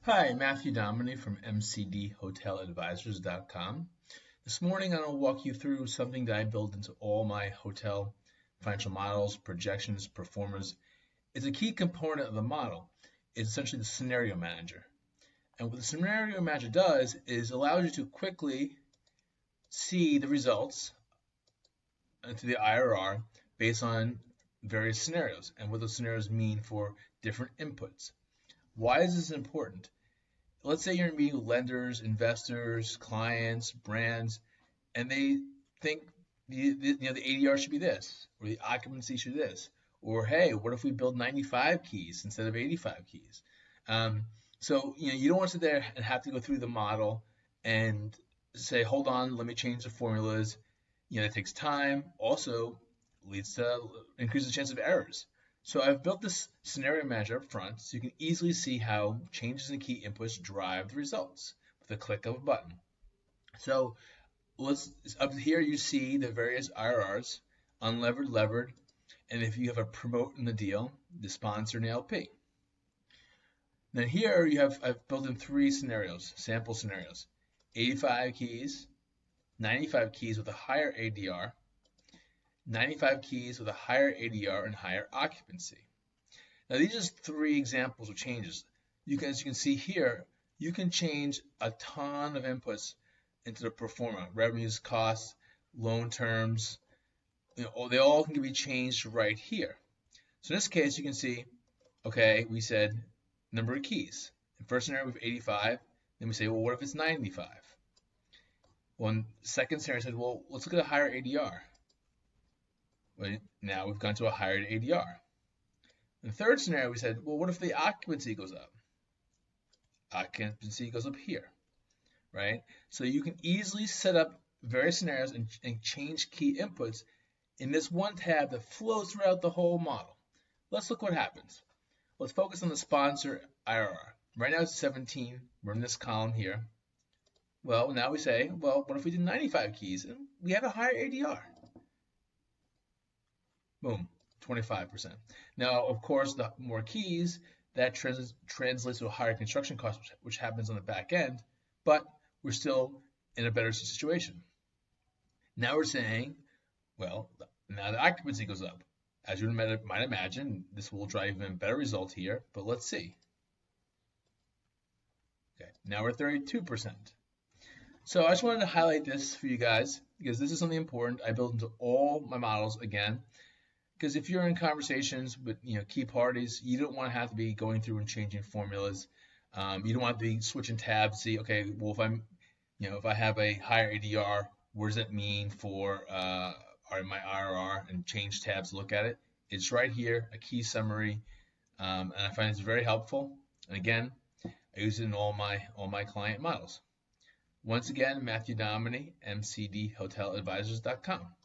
Hi, Matthew Dominy from MCDHotelAdvisors.com. This morning, I'm going to walk you through something that I build into all my hotel financial models, projections, performers. It's a key component of the model. It's essentially the scenario manager. And what the scenario manager does is allows you to quickly see the results to the IRR based on various scenarios and what those scenarios mean for different inputs. Why is this important? Let's say you're meeting with lenders, investors, clients, brands, and they think the ADR should be this, or the occupancy should be this, or hey, what if we build 95 keys instead of 85 keys? Um, so you don't want to sit there and have to go through the model and say, hold on, let me change the formulas. It takes time. Also, leads to increases the chance of errors. So I've built this scenario manager up front so you can easily see how changes in key inputs drive the results with a click of a button. So let's up here you see the various IRRs, unlevered, levered, and if you have a promote in the deal, the sponsor and the LP. Then here I've built in three scenarios, sample scenarios: 85 keys, 95 keys with a higher ADR, 95 keys with a higher ADR and higher occupancy. Now these are just three examples of changes. As you can see here, you can change a ton of inputs into the pro forma: revenues, costs, loan terms. They all can be changed right here. So in this case, you can see, okay, we said number of keys. In first scenario, we have 85. Then we say, well, what if it's 95? Well, in second scenario, I said, well, let's look at a higher ADR. Well, now we've gone to a higher ADR. In the third scenario, we said, well, what if the occupancy goes up? Occupancy goes up here, right? So you can easily set up various scenarios and change key inputs in this one tab that flows throughout the whole model. Let's look what happens. Let's focus on the sponsor IRR. Right now it's 17. We're in this column here. Well, now we say, well, what if we did 95 keys and we have a higher ADR? Boom, 25%. Now, of course, the more keys, that translates to a higher construction cost, which happens on the back end, but we're still in a better situation. Now we're saying, well, now the occupancy goes up. As you might imagine, this will drive even better result here, but let's see. Okay, now we're 32%. So I just wanted to highlight this for you guys because this is something important. I built into all my models again, because if you're in conversations with key parties, you don't want to have to be going through and changing formulas. You don't want to be switching tabs. See, okay, well if I have a higher ADR, what does that mean for my IRR? And change tabs to look at it. It's right here, a key summary, and I find it's very helpful. And again, I use it in all my client models. Once again, Matthew Dominy, MCDHotelAdvisors.com.